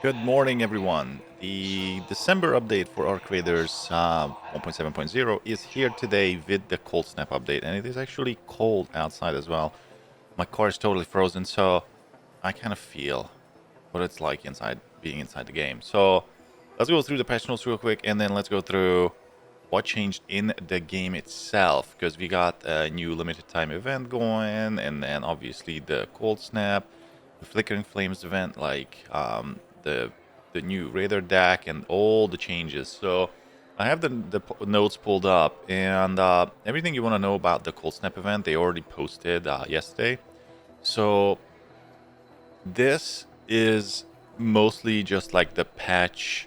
Good morning, everyone. The December update for Arc Raiders 1.7.0 is here today with the cold snap update, and it is actually cold outside as well. My car is totally frozen, so I kind of feel what it's like being inside the game. So let's go through the patch notes real quick, and then let's go through what changed in the game itself, because we got a new limited time event going, and then obviously the cold snap, the flickering flames event, the new Raider deck, and all the changes. So I have the notes pulled up, and everything you want to know about the cold snap event they already posted yesterday. So this is mostly just like the patch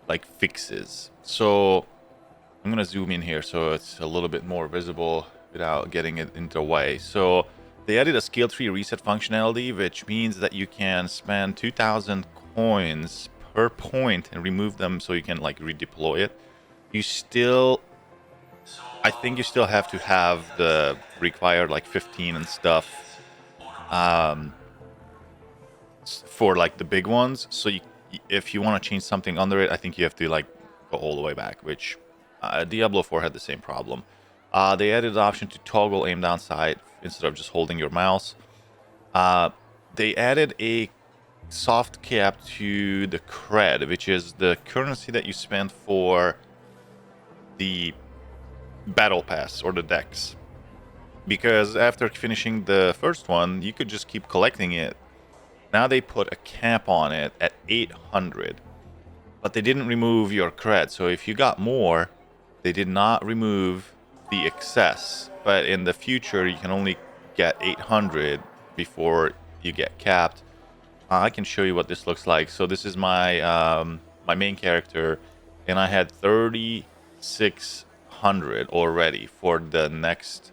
like fixes. So I'm gonna zoom in here so it's a little bit more visible without getting it into the way. So they added a skill tree reset functionality, which means that you can spend 2,000 coins per point and remove them so you can like redeploy it. You still, I think you still have to have the required like 15 and stuff um, for like the big ones. So if you want to change something under it, I think you have to like go all the way back, which Diablo 4 had the same problem. They added the option to toggle aim down sight instead of just holding your mouse. They added a soft cap to the cred, which is the currency that you spend for the battle pass or the decks. Because after finishing the first one, you could just keep collecting it. Now they put a cap on it at 800, but they didn't remove your cred. So if you got more, they did not remove the excess. But in the future, you can only get 800 before you get capped. I can show you what this looks like. So this is my main character, and I had 3,600 already for the next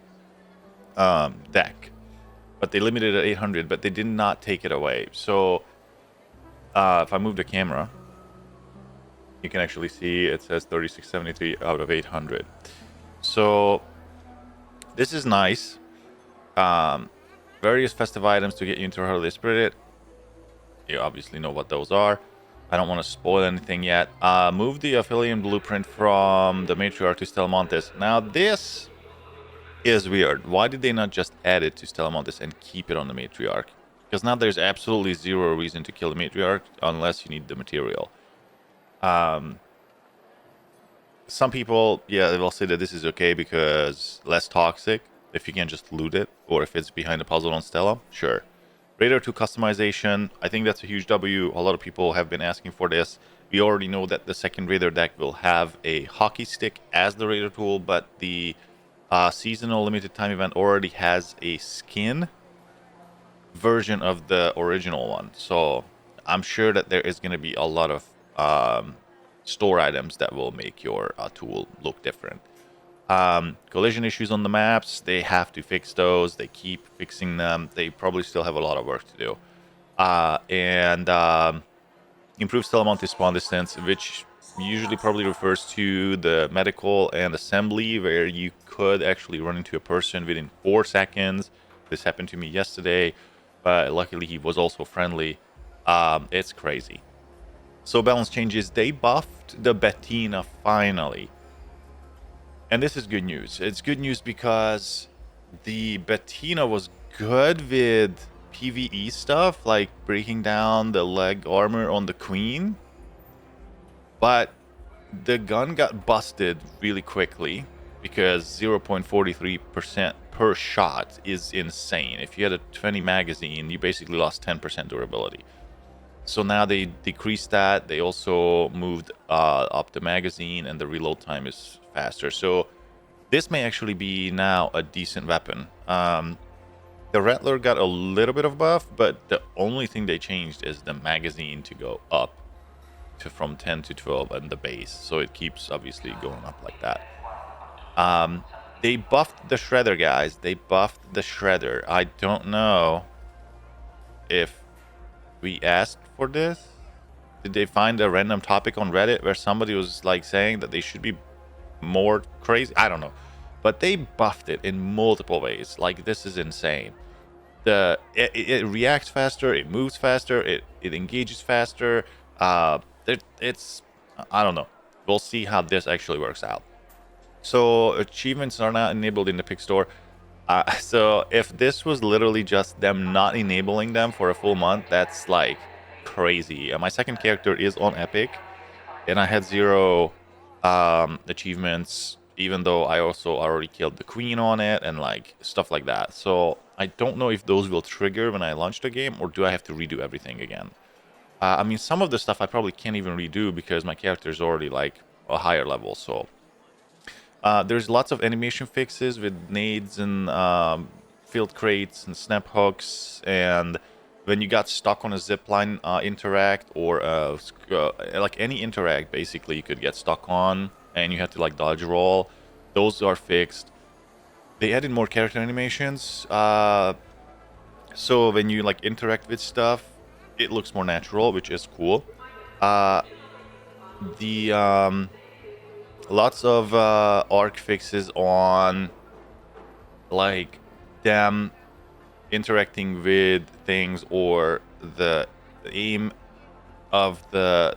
deck. But they limited it at 800, but they did not take it away. So if I move the camera, you can actually see it says 3673 out of 800. So this is nice. Various festive items to get you into Holiday Spirit. You obviously know what those are. I don't want to spoil anything yet. Move the Aphelion blueprint from the Matriarch to Stellamontes. Now this is weird. Why did they not just add it to Stellamontes and keep it on the Matriarch? Because now there's absolutely zero reason to kill the Matriarch unless you need the material. Some people, yeah, they will say that this is okay because less toxic if you can just loot it, or if it's behind a puzzle on Stella, sure. Raider 2 customization, I think that's a huge W. A lot of people have been asking for this. We already know that the second Raider deck will have a hockey stick as the Raider tool, but the seasonal limited time event already has a skin version of the original one. So I'm sure that there is going to be a lot of store items that will make your tool look different. Collision issues on the maps, they have to fix those. They keep fixing them. They probably still have a lot of work to do. And improve Stellamonte spawn distance, which usually probably refers to the medical and assembly, where you could actually run into a person within 4 seconds. This happened to me yesterday, but luckily he was also friendly. It's crazy. So balance changes, they buffed the Bettina finally. And this is good news. It's good news because the Bettina was good with PvE stuff, like breaking down the leg armor on the Queen. But the gun got busted really quickly because 0.43% per shot is insane. If you had a 20 magazine, you basically lost 10% durability. So now they decreased that. They also moved up the magazine, and the reload time is faster. So this may actually be now a decent weapon. The Rattler got a little bit of buff, but the only thing they changed is the magazine to go up to from 10 to 12 and the base. So it keeps obviously going up like that. They buffed the Shredder, guys. They buffed the Shredder. I don't know if we asked for this. Did they find a random topic on Reddit where somebody was like saying that they should be more crazy? I don't know. But they buffed it in multiple ways. Like, this is insane. it reacts faster, it moves faster, it engages faster. It's I don't know. We'll see how this actually works out. So achievements are not enabled in the Pick Store. So if this was literally just them not enabling them for a full month, that's like crazy. My second character is on Epic, and I had 0 achievements, even though I also already killed the queen on it and like stuff like that. So I don't know if those will trigger when I launch the game, or do I have to redo everything again? I mean, some of the stuff I probably can't even redo because my character is already like a higher level. So there's lots of animation fixes with nades and field crates and snap hooks, and when you got stuck on a zipline interact or like any interact, basically you could get stuck on and you had to like dodge roll. Those are fixed. They added more character animations, so when you like interact with stuff, it looks more natural, which is cool. The lots of arc fixes on like them interacting with things, or the aim of the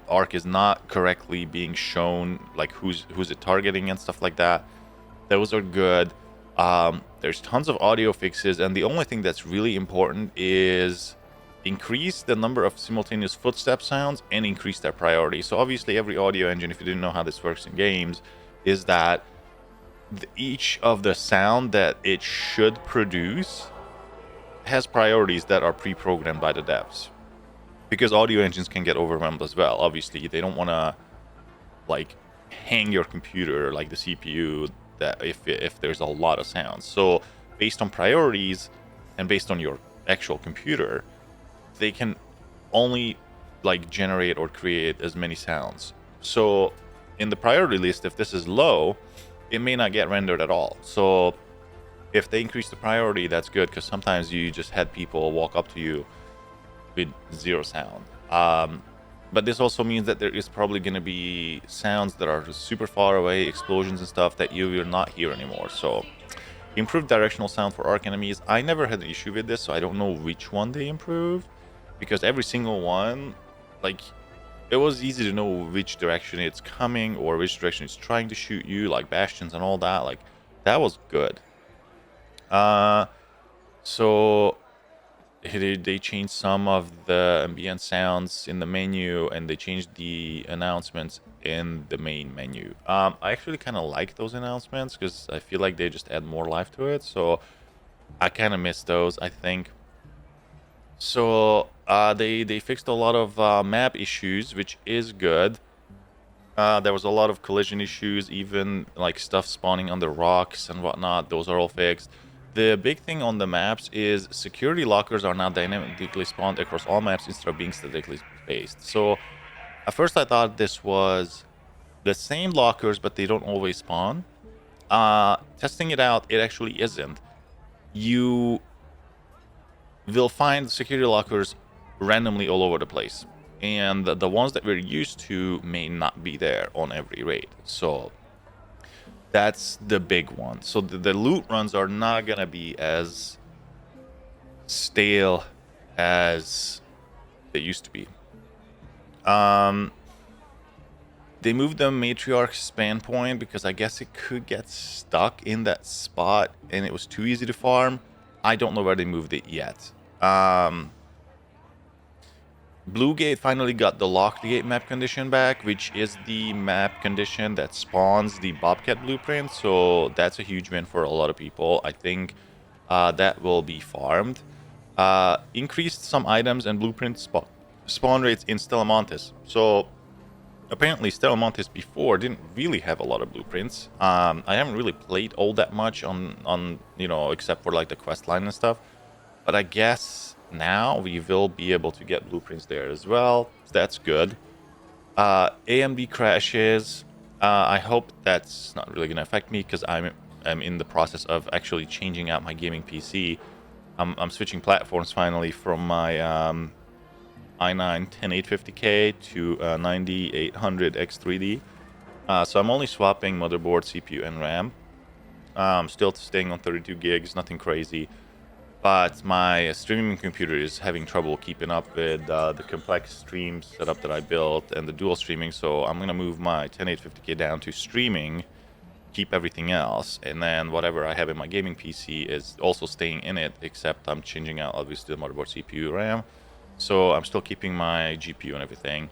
arc is not correctly being shown, like who's it targeting and stuff like that. Those are good. There's tons of audio fixes, and the only thing that's really important is increase the number of simultaneous footstep sounds and increase their priority. So obviously every audio engine, if you didn't know how this works in games, is that each of the sound that it should produce has priorities that are pre-programmed by the devs, because audio engines can get overwhelmed as well. Obviously they don't want to like hang your computer, like the CPU, that if there's a lot of sounds. So based on priorities and based on your actual computer, they can only like generate or create as many sounds. So in the priority list, if this is low, it may not get rendered at all. So if they increase the priority, that's good, because sometimes you just had people walk up to you with 0 sound. But this also means that there is probably going to be sounds that are super far away, explosions and stuff, that you will not hear anymore. So improved directional sound for arc enemies. I never had an issue with this, so I don't know which one they improved, because every single one, like, it was easy to know which direction it's coming or which direction it's trying to shoot you, like bastions and all that. Like, that was good. So they changed some of the ambient sounds in the menu, and they changed the announcements in the main menu. I actually kind of like those announcements because I feel like they just add more life to it. So I kind of miss those, I think. So they fixed a lot of map issues, which is good. There was a lot of collision issues, even like stuff spawning on the rocks and whatnot. Those are all fixed. The big thing on the maps is security lockers are now dynamically spawned across all maps instead of being statically spaced. So at first I thought this was the same lockers, but they don't always spawn. Testing it out, it actually isn't. You will find security lockers randomly all over the place, and the ones that we're used to may not be there on every raid. So that's the big one. So the loot runs are not gonna be as stale as they used to be. They moved the matriarch span point because I guess it could get stuck in that spot and it was too easy to farm. I don't know where they moved it yet. Bluegate finally got the locked gate map condition back, which is the map condition that spawns the Bobcat blueprint. So that's a huge win for a lot of people. I think that will be farmed. Increased some items and blueprint spawn rates in Stellamontes. So apparently Stellamontes before didn't really have a lot of blueprints. I haven't really played all that much on except for like the quest line and stuff. But I guess now we will be able to get blueprints there as well. So that's good. AMD crashes. I hope that's not really going to affect me because I'm in the process of actually changing out my gaming PC. I'm switching platforms finally from my i9 10850K to 9800 X3D. So I'm only swapping motherboard, CPU, and RAM. Still staying on 32 gigs, nothing crazy. but my streaming computer is having trouble keeping up with the complex stream setup that I built and the dual streaming. So I'm gonna move my 10850K down to streaming, keep everything else, and then whatever I have in my gaming PC is also staying in it, except I'm changing out obviously the motherboard, CPU, RAM. So I'm still keeping my GPU and everything.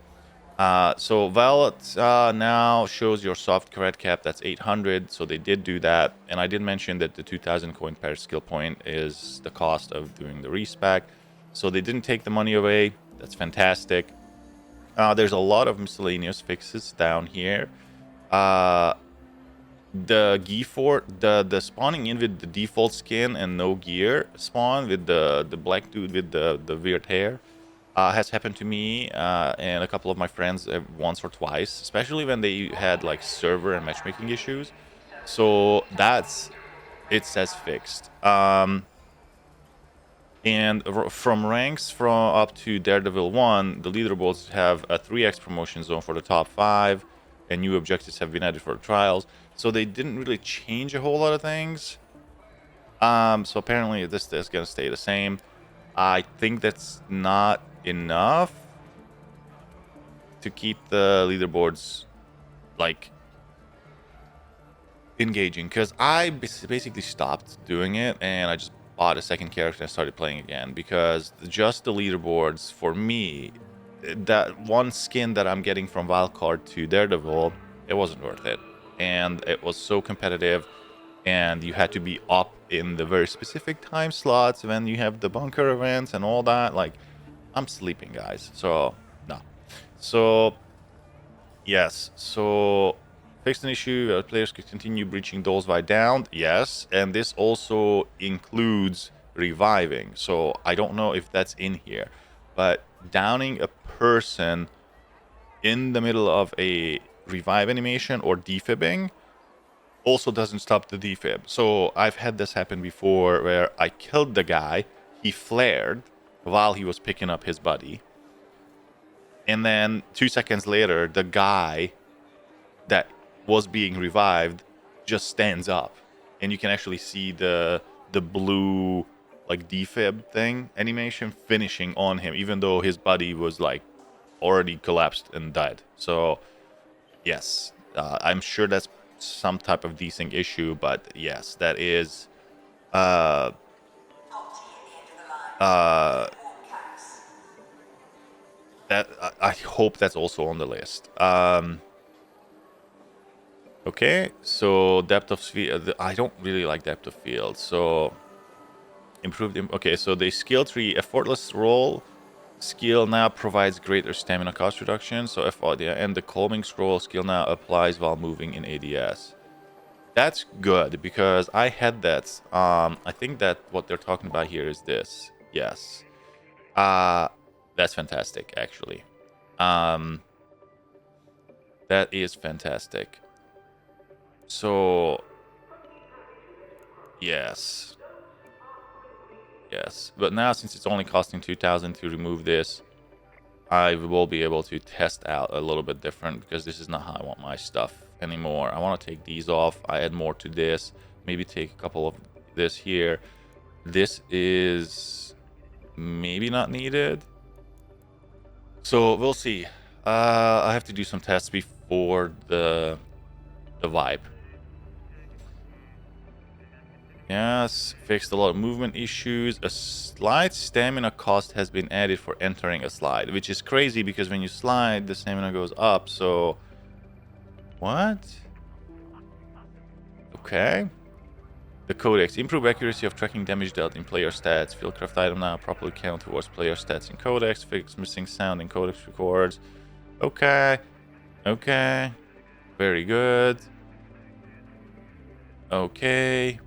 So Valve now shows your soft cred cap, that's 800, so they did do that. And I did mention that the 2000 coin per skill point is the cost of doing the respec. So they didn't take the money away, that's fantastic. There's a lot of miscellaneous fixes down here. The Geefort, the spawning in with the default skin and no gear spawn with the black dude with the weird hair. Has happened to me and a couple of my friends once or twice, especially when they had like server and matchmaking issues. So it says fixed. And from ranks from up to Daredevil 1, the leaderboards have a 3x promotion zone for the top 5, and new objectives have been added for the trials. So they didn't really change a whole lot of things. So apparently this is going to stay the same. I think that's not enough to keep the leaderboards like engaging, because I basically stopped doing it and I just bought a second character and started playing again, because just the leaderboards for me, that one skin that I'm getting from Wildcard to Daredevil, it wasn't worth it, and it was so competitive, and you had to be up in the very specific time slots when you have the bunker events and all that. Like, I'm sleeping, guys, so no. So yes, so fixed an issue, players could continue breaching those by down, yes, and this also includes reviving. So I don't know if that's in here, but downing a person in the middle of a revive animation or defibbing also doesn't stop the defib. So I've had this happen before where I killed the guy, he flared while he was picking up his buddy, and then 2 seconds later the guy that was being revived just stands up, and you can actually see the blue like defib thing animation finishing on him, even though his buddy was like already collapsed and died. So yes, I'm sure that's some type of desync issue, but yes, that is that I hope that's also on the list. Okay, so depth of field, I don't really like depth of field, so improved. Okay, so the skill tree, effortless roll skill now provides greater stamina cost reduction. So and the calming scroll skill now applies while moving in ADS. That's good, because I had that. I think that what they're talking about here is this. Yes. That's fantastic, actually. That is fantastic. So yes. Yes, but now since it's only costing 2,000 to remove this, I will be able to test out a little bit different, because this is not how I want my stuff anymore. I want to take these off. I add more to this, maybe take a couple of this here. This is maybe not needed, so we'll see. I have to do some tests before the vibe. Yes, fixed a lot of movement issues. A slight stamina cost has been added for entering a slide, which is crazy because when you slide, the stamina goes up. So, what? Okay. The Codex. Improve accuracy of tracking damage dealt in player stats. Fieldcraft item now properly count towards player stats in Codex. Fix missing sound in Codex records. Okay. Okay. Very good. Okay.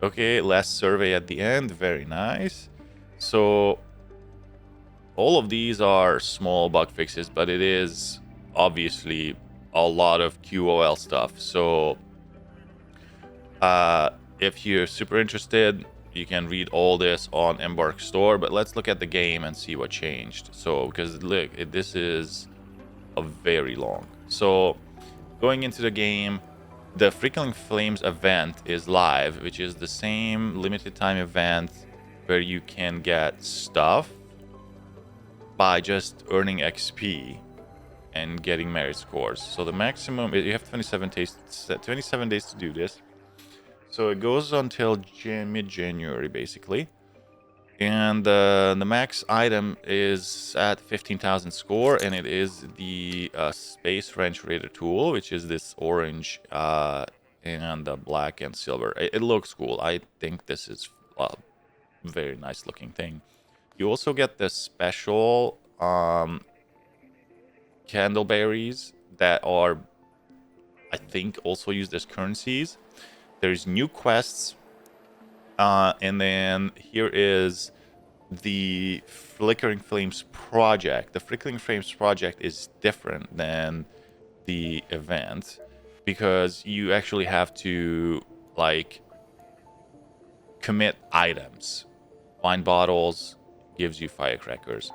Okay, last survey at the end. Very nice. So all of these are small bug fixes, but it is obviously a lot of QOL stuff. So if you're super interested, you can read all this on Embark Store, but let's look at the game and see what changed. So because look, this is a very long. So going into the game, the Flickering Flames event is live, which is the same limited time event where you can get stuff by just earning XP and getting merit scores. So the maximum, you have 27 days to do this. So it goes until mid-January, basically. And the max item is at 15,000 score, and it is the Space Wrench Raider tool, which is this orange and black and silver. It looks cool. I think this is a very nice looking thing. You also get the special candleberries that are, I think, also used as currencies. There's new quests. And then here is the Flickering Flames project. The Flickering Flames project is different than the event because you actually have to like commit items. Wine bottles gives you firecrackers.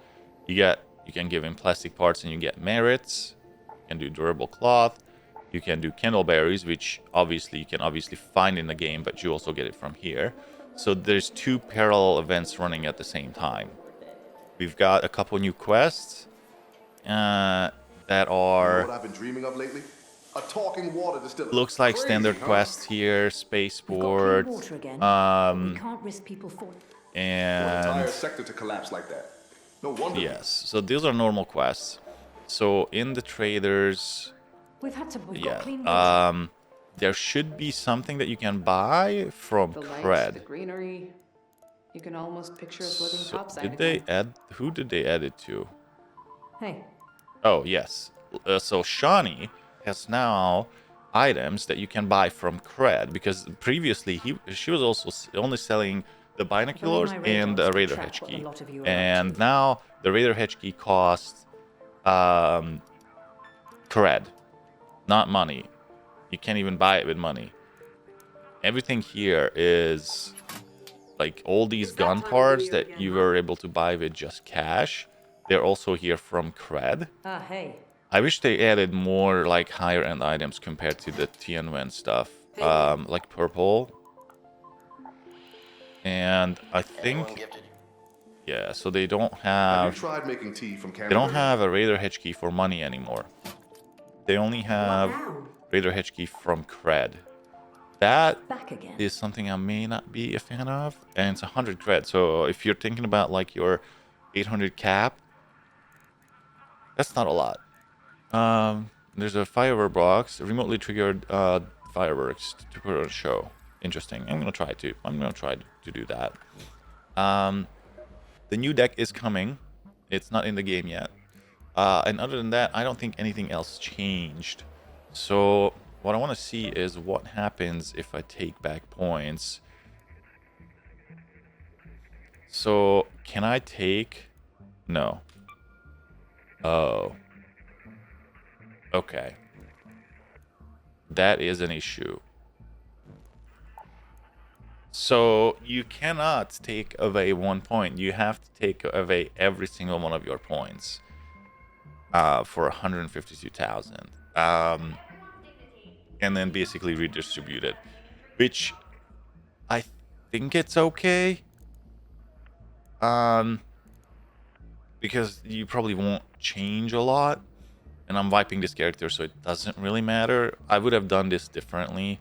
You can give in plastic parts and you get merits. You can do durable cloth. You can do candleberries, which you can find in the game, but you also get it from here. So there's two parallel events running at the same time. We've got a couple new quests that are... You know what I've been dreaming of lately? A talking water distiller. Looks like Crazy, standard huh? quests here, spaceport, We can't risk people falling. For an entire and sector to collapse like that. No wonder. yes, so these are normal quests. So in the traders, We've got clean water. there should be something that you can buy from The lights, Cred. the greenery. You can almost picture us living So topside did they again. add? Who did they add it to? Hey, Oh yes. So Shawnee has now items that you can buy from Cred because previously she was also only selling the binoculars my and the radars Raider to track Hedge what a key. lot of you are up And to. now the Raider Hedge key costs Cred, not money. You can't even buy it with money. Everything here is like all these gun parts that you were able to buy with just cash. They're also here from Cred. hey. I wish they added more like higher end items compared to the Tianwen stuff, like purple. And I think, yeah, so they don't Have have you tried making tea from they candle? don't have a Raider Hedge key for money anymore. They only have Raider Hedge key from Cred. That Back again. is something I may not be a fan of, and it's 100 cred. So if you're thinking about like your 800 cap, that's not a lot. There's a firework box, remotely triggered fireworks to put on a show. Interesting. I'm gonna try to do that. The new deck is coming. It's not in the game yet. And other than that, I don't think anything else changed. So what I want to see is what happens if I take back points. So can I take? No. Oh. Okay. That is an issue. So you cannot take away 1 point. You have to take away every single one of your points for 152,000. And then basically redistribute it, which I think it's okay. Because you probably won't change a lot. And I'm wiping this character, so it doesn't really matter. I would have done this differently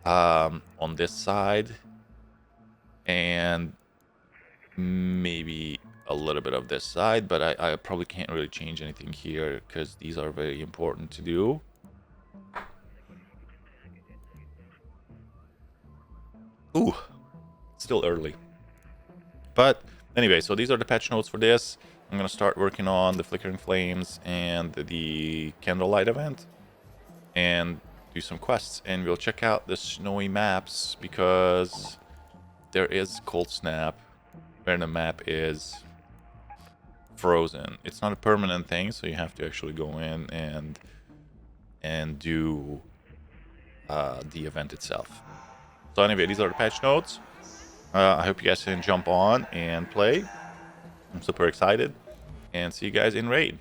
on this side. And maybe a little bit of this side, but I probably can't really change anything here because these are very important to do. Ooh, still early. But anyway, so these are the patch notes for this. I'm gonna start working on the Flickering Flames and the Candlelight event and do some quests, and we'll check out the snowy maps because there is Cold Snap where the map is frozen. It's not a permanent thing, so you have to actually go in and do the event itself. So anyway, these are the patch notes. I hope you guys can jump on and play. I'm super excited, and see you guys in Raid.